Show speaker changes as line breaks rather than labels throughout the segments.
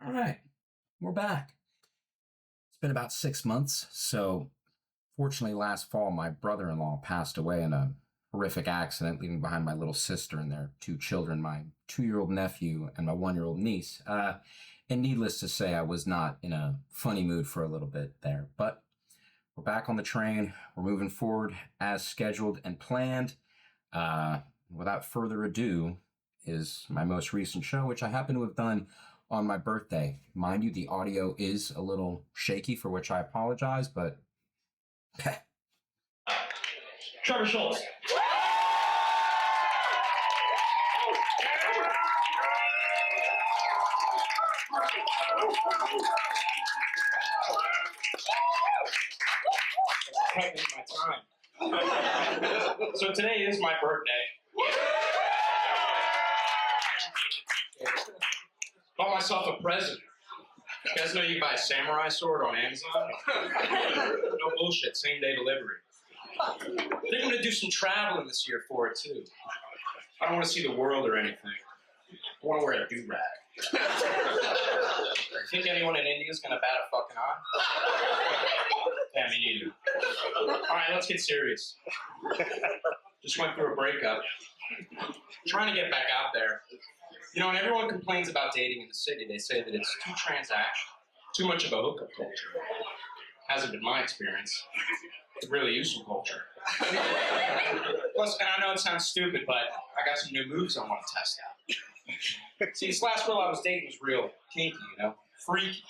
All right, we're back. It's been about 6 months. So, fortunately, last fall, my brother in law passed away in a horrific accident, leaving behind my little sister and their two children, my 2-year-old nephew and my 1-year-old niece. And needless to say, I was not in a funny mood for a little bit there. But we're back on the train. We're moving forward as scheduled and planned. Without further ado, is my most recent show, which I happen to have done on my birthday. Mind you, the audio is a little shaky, for which I apologize, but
Trevor Schultz. Taking my time. So today is my birthday. Bought myself a present. You guys know you can buy a samurai sword on Amazon? No bullshit, same day delivery. I think I'm going to do some traveling this year for it too. I don't want to see the world or anything. I want to wear a do-rag. Think anyone in India is going to bat a fucking eye? Yeah, me neither. Alright, let's get serious. Just went through a breakup. Trying to get back out there. You know, when everyone complains about dating in the city, they say that it's too transactional, too much of a hookup culture. Hasn't been my experience. It's really useful culture. Plus, and I know it sounds stupid, but I got some new moves I want to test out. See, this last girl I was dating was real kinky, you know, freaky.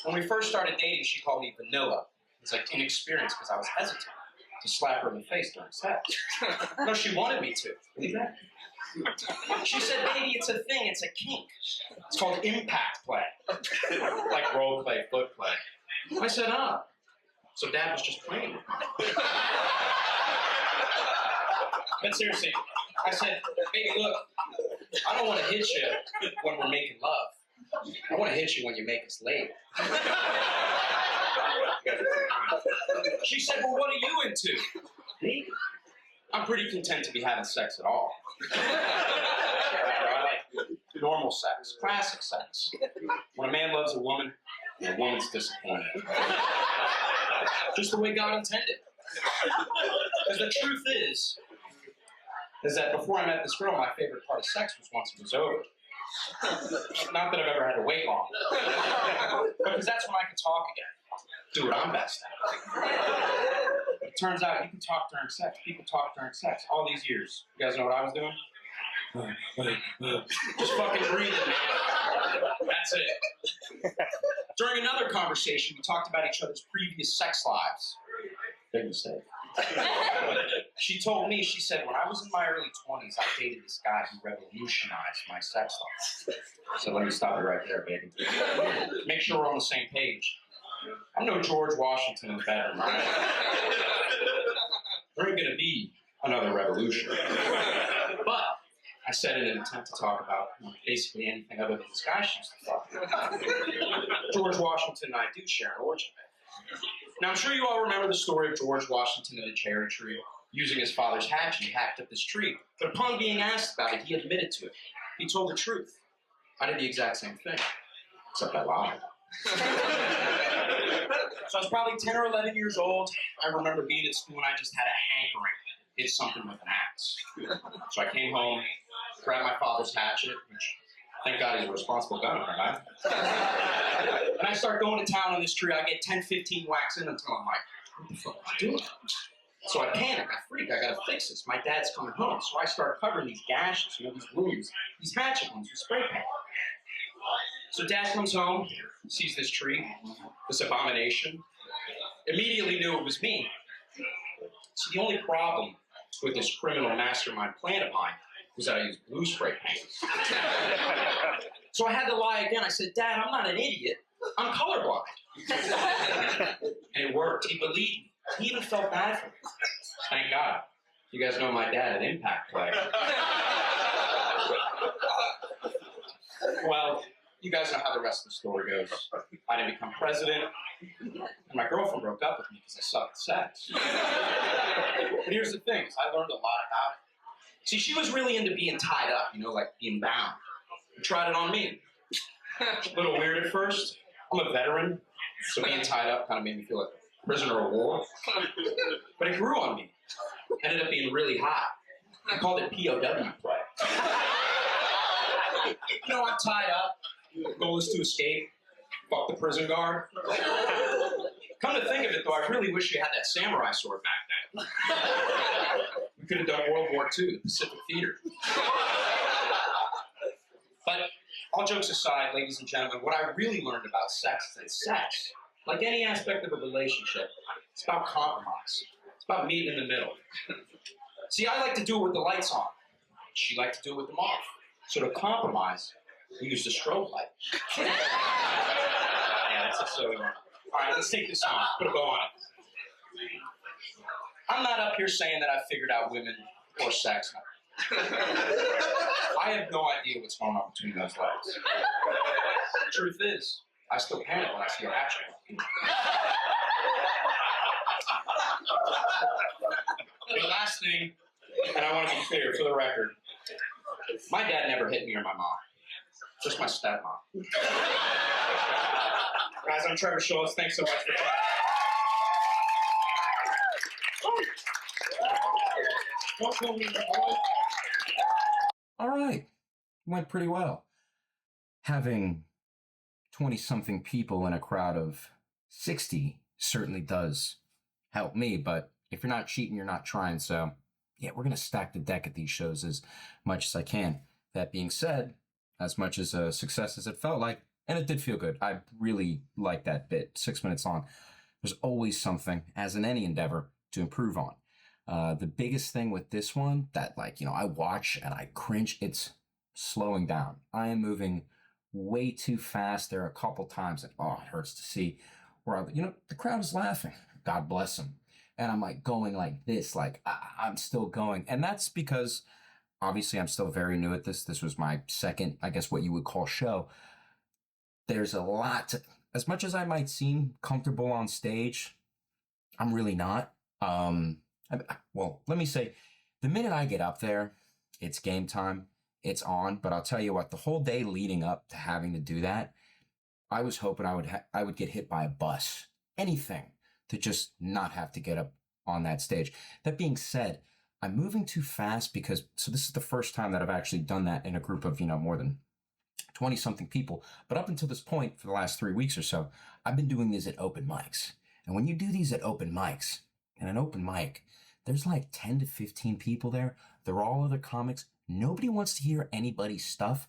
When we first started dating, she called me vanilla. It's like inexperienced because I was hesitant to slap her in the face during sex. No, she wanted me to. Believe that? She said, baby, it's a thing, it's a kink. It's called impact play. Like role play, foot play. I said, oh. So Dad was just playing with me. But seriously, I said, baby, look, I don't want to hit you when we're making love. I want to hit you when you make us late. She said, well, what are you into? Me? I'm pretty content to be having sex at all. I like normal sex, classic sex. When a man loves a woman's disappointed. Just the way God intended. Because the truth is that before I met this girl, my favorite part of sex was once it was over. Not that I've ever had to wait long. Because that's when I can talk again. Do what I'm best at. It turns out you can talk during sex. People talk during sex all these years. You guys know what I was doing? Just fucking breathing, man. That's it. During another conversation, we talked about each other's previous sex lives. Big mistake. She told me, she said, when I was in my early 20s, I dated this guy who revolutionized my sex life. So let me stop you right there, baby. Make sure we're on the same page. I'm no George Washington in the bedroom, right? There ain't gonna be another revolution. But I said in an attempt to talk about basically anything other than this guy she used to fuck. George Washington and I do share an origin. Now I'm sure you all remember the story of George Washington and a cherry tree. Using his father's hatchet, he hacked up this tree. But upon being asked about it, he admitted to it. He told the truth. I did the exact same thing, except I lied. So I was probably 10 or 11 years old. I remember being at school and I just had a hankering to hit something with an axe. So I came home, grabbed my father's hatchet, which thank God he's a responsible gun owner, right? And I start going to town on this tree. I get 10, 15 whacks in until I'm like, what the fuck am I doing? So I panic, I freak, I gotta fix this. My dad's coming home. So I start covering these gashes, these wounds, these hatchet wounds with spray paint. So Dad comes home, sees this tree, this abomination, immediately knew it was me. So the only problem with this criminal mastermind plan of mine was that I used blue spray paint. So I had to lie again. I said, Dad, I'm not an idiot. I'm colorblind. And it worked. He believed me. He even felt bad for me. Thank God. You guys know my dad at Impact Play. Well, you guys know how the rest of the story goes. I didn't become president, and my girlfriend broke up with me because I sucked at sex. But here's the thing, is I learned a lot about it. See, she was really into being tied up, like being bound. She tried it on me. A little weird at first. I'm a veteran, so being tied up kind of made me feel like a prisoner of war. But it grew on me. Ended up being really hot. I called it POW play. I'm tied up. The goal is to escape. Fuck the prison guard. Come to think of it, though, I really wish you had that samurai sword back then. We could have done World War II, the Pacific Theater. But all jokes aside, ladies and gentlemen, what I really learned about sex is that sex, like any aspect of a relationship, it's about compromise. It's about meeting in the middle. See, I like to do it with the lights on. She likes to do it with them off. So to compromise, we use the strobe light. Yeah, that's a silly one. All right, let's take this on. Put a bow on it. I'm not up here saying that I've figured out women or sex. I have no idea what's going on between those legs. The truth is, I still panic when I see a hatchet. The last thing, and I want to be clear for the record, my dad never hit me or my mom. Just my stepmom. Guys, I'm Trevor Schultz. Thanks so much for coming.
All right. Went pretty well. Having 20-something people in a crowd of 60 certainly does help me, but if you're not cheating, you're not trying. So, yeah, we're going to stack the deck at these shows as much as I can. That being said, as much as a success as it felt like, and it did feel good. I really liked that bit, 6 minutes long. There's always something, as in any endeavor, to improve on. The biggest thing with this one that, I watch and I cringe, it's slowing down. I am moving way too fast. There are a couple times that, it hurts to see where, the crowd is laughing. God bless them. And I'm going like this, I'm still going. And that's because obviously I'm still very new at this. This was my second, I guess what you would call show. There's a lot as much as I might seem comfortable on stage, I'm really not. Well, let me say, the minute I get up there, it's game time, it's on. But I'll tell you what, the whole day leading up to having to do that, I was hoping I would get hit by a bus, anything to just not have to get up on that stage. That being said, I'm moving too fast so this is the first time that I've actually done that in a group of, more than 20 something people. But up until this point, for the last 3 weeks or so, I've been doing these at open mics. And when you do these at open mics, in an open mic, there's like 10 to 15 people there. They're all other comics. Nobody wants to hear anybody's stuff.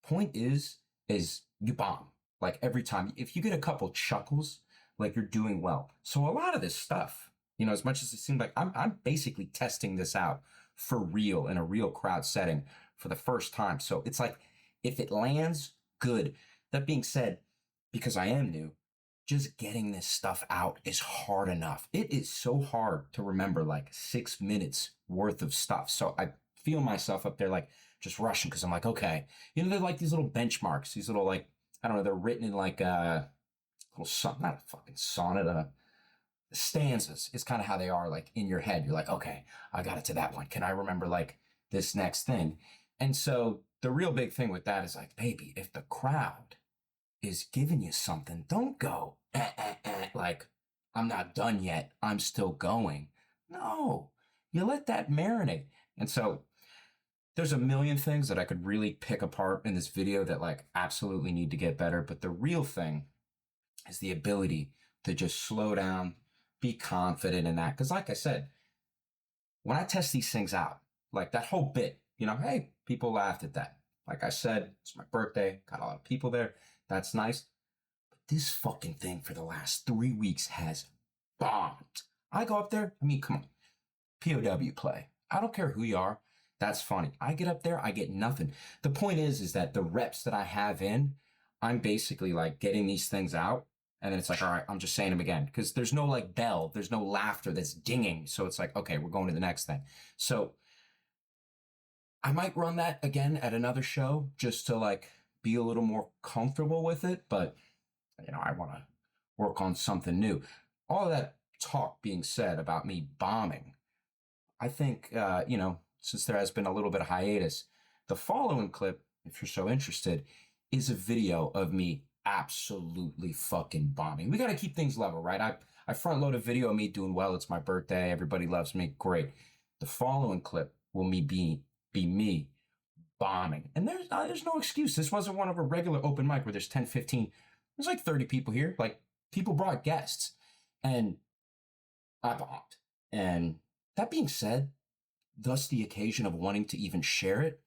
Point is you bomb. Like every time. If you get a couple chuckles, like you're doing well. So a lot of this stuff, as much as it seems like I'm basically testing this out for real in a real crowd setting for the first time. So it's like, if it lands, good. That being said, because I am new, just getting this stuff out is hard enough. It is so hard to remember like 6 minutes worth of stuff. So I feel myself up there like just rushing because I'm like, okay. They're like these little benchmarks, these little I don't know, they're written in like a little, not a fucking sonnet, stanzas is kind of how they are like in your head. You're like, okay, I got it to that one. Can I remember like this next thing? And so the real big thing with that is like, baby, if the crowd is giving you something, don't go, like, I'm not done yet, I'm still going. No, you let that marinate. And so there's a million things that I could really pick apart in this video that like absolutely need to get better. But the real thing is the ability to just slow down, be confident in that. Because like I said, when I test these things out, like that whole bit, hey, people laughed at that. Like I said, it's my birthday, got a lot of people there. That's nice. But this fucking thing for the last 3 weeks has bombed. I go up there, come on. POW play. I don't care who you are. That's funny. I get up there, I get nothing. The point is that the reps that I have in, I'm basically like getting these things out. And then it's like, all right, I'm just saying them again. Because there's no like bell. There's no laughter that's dinging. So it's like, okay, we're going to the next thing. So I might run that again at another show just to like be a little more comfortable with it. But, I want to work on something new. All of that talk being said about me bombing, I think, since there has been a little bit of hiatus, the following clip, if you're so interested, is a video of me absolutely fucking bombing. We got to keep things level, right? I front load a video of me doing well. It's my birthday. Everybody loves me. Great. The following clip will be me bombing. And there's no excuse. This wasn't one of a regular open mic where there's 10, 15. There's like 30 people here. Like, people brought guests. And I bombed. And that being said, thus the occasion of wanting to even share it.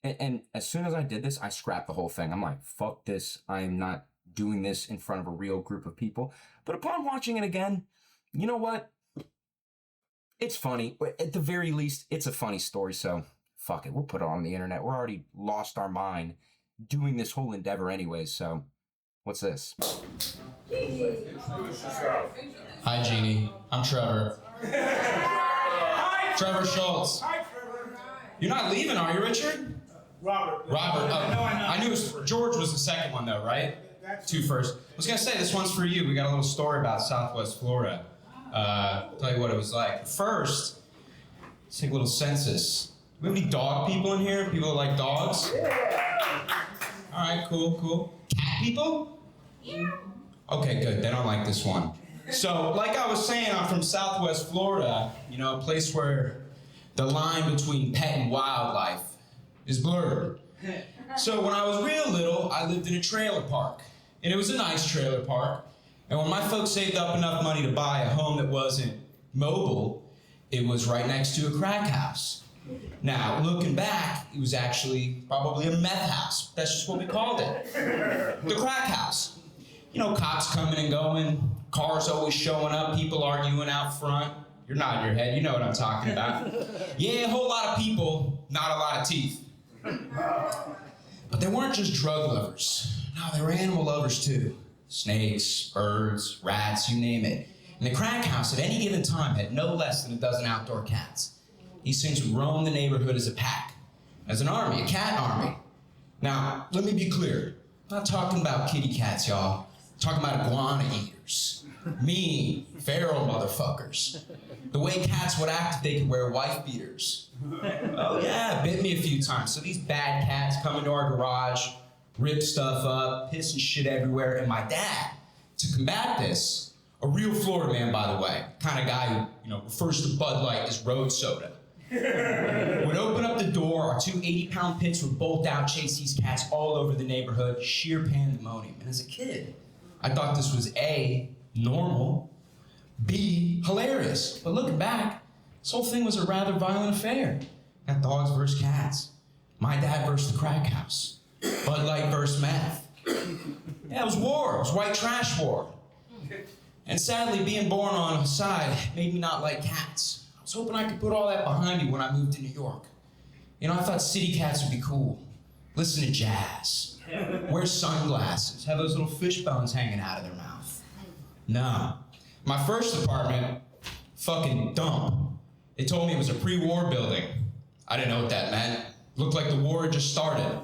And as soon as I did this, I scrapped the whole thing. I'm like, fuck this. I'm not doing this in front of a real group of people. But upon watching it again, you know what? It's funny. At the very least, it's a funny story. So fuck it. We'll put it on the internet. We're already lost our mind doing this whole endeavor anyways. So what's this?
Hi, Jeannie. I'm Trevor. Trevor Schultz.
Hi, Trevor.
You're not leaving, are you, Richard?
Robert.
Robert. Oh,
No,
I knew George was the second one, though, right?
That's
Two first. I was gonna say, this one's for you. We got a little story about Southwest Florida. Tell you what it was like. First, let's take a little census. Do we have any dog people in here? People that like dogs? All right, cool. Cat people? Yeah. Okay, good. They don't like this one. So, like I was saying, I'm from Southwest Florida, you know, a place where the line between pet and wildlife is blurred. So when I was real little, I lived in a trailer park. And it was a nice trailer park. And when my folks saved up enough money to buy a home that wasn't mobile, it was right next to a crack house. Now, looking back, it was actually probably a meth house. That's just what we called it. The crack house. You know, cops coming and going, cars always showing up, people arguing out front. You're nodding your head, you know what I'm talking about. Yeah, a whole lot of people, not a lot of teeth. But they weren't just drug lovers. No, they were animal lovers too. Snakes, birds, rats, you name it. And the crack house at any given time had no less than a dozen outdoor cats. These things would roam the neighborhood as a pack, as an army, a cat army. Now, let me be clear. I'm not talking about kitty cats, y'all. I'm talking about iguana eaters. Mean, feral motherfuckers. The way cats would act if they could wear wife beaters. Oh yeah, bit me a few times. So these bad cats come into our garage, rip stuff up, piss and shit everywhere, and my dad, to combat this, a real Florida man, by the way, kind of guy who, you know, refers to Bud Light as road soda, would open up the door, our two 80-pound pits would bolt out, chase these cats all over the neighborhood, sheer pandemonium. And as a kid, I thought this was A, normal, B, hilarious. But looking back, this whole thing was a rather violent affair. Got dogs versus cats. My dad versus the crack house. Bud Light versus meth. Yeah, it was war. It was white trash war. And sadly, being born on a side made me not like cats. I was hoping I could put all that behind me when I moved to New York. You know, I thought city cats would be cool. Listen to jazz. Wear sunglasses. Have those little fish bones hanging out of their mouth. No. My first apartment, fucking dump. They told me it was a pre-war building. I didn't know what that meant. Looked like the war had just started.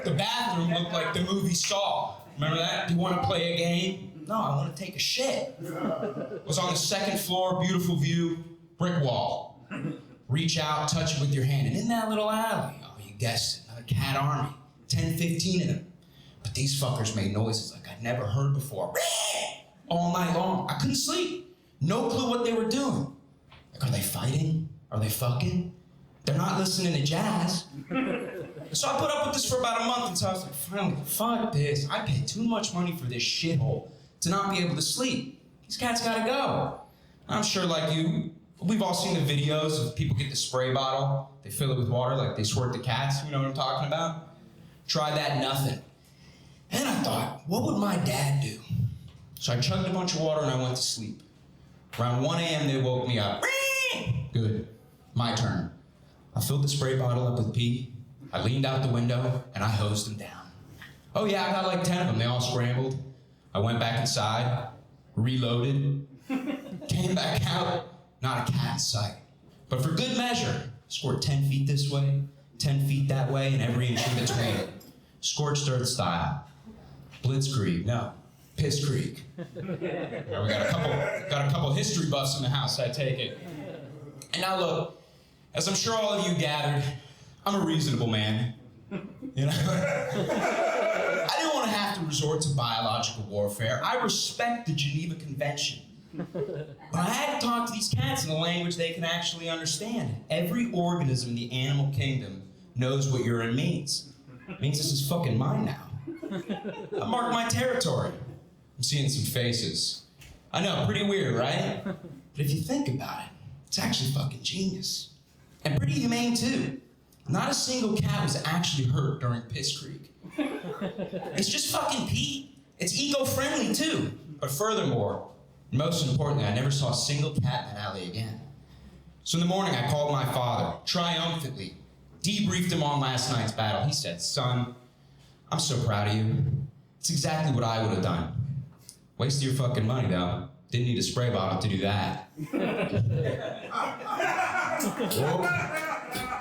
The bathroom looked like the movie Saw. Remember that? Do you want to play a game? No, I want to take a shit. It was on the second floor, beautiful view, brick wall. Reach out, touch it with your hand. And in that little alley, oh, you guessed it, another cat army. 10, 15 of them. But these fuckers made noises like I'd never heard before. All night long. I couldn't sleep. No clue what they were doing. Like, are they fighting? Are they fucking? They're not listening to jazz. So I put up with this for about a month until I was like, finally, fuck this. I paid too much money for this shithole to not be able to sleep. These cats gotta go. I'm sure, like you, we've all seen the videos of people get the spray bottle, they fill it with water, like they squirt the cats, you know what I'm talking about? Tried that, nothing. And I thought, what would my dad do? So I chugged a bunch of water and I went to sleep. Around 1 a.m. they woke me up. Good, my turn. I filled the spray bottle up with pee. I leaned out the window and I hosed them down. Oh yeah, I got like 10 of them. They all scrambled. I went back inside, reloaded, came back out, not a cat in sight. But for good measure, scored 10 feet this way, 10 feet that way, and every inch in between. Scorched earth style. Blitzkrieg, no, Piss Creek. Yeah, we got a couple history buffs in the house, I take it. And now look, as I'm sure all of you gathered, I'm a reasonable man. You know? I didn't want to have to resort to biological warfare. I respect the Geneva Convention. But I had to talk to these cats in a language they can actually understand. Every organism in the animal kingdom knows what urine means. It means this is fucking mine now. I marked my territory. I'm seeing some faces. I know, pretty weird, right? But if you think about it, it's actually fucking genius. And pretty humane, too. Not a single cat was actually hurt during Piss Creek. It's just fucking pee. It's eco-friendly, too. But furthermore, most importantly, I never saw a single cat in that alley again. So in the morning, I called my father, triumphantly, debriefed him on last night's battle. He said, "Son, I'm so proud of you. It's exactly what I would have done. Wasted your fucking money, though. Didn't need a spray bottle to do that."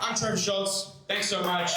I'm Trevor Schultz. Thanks so much.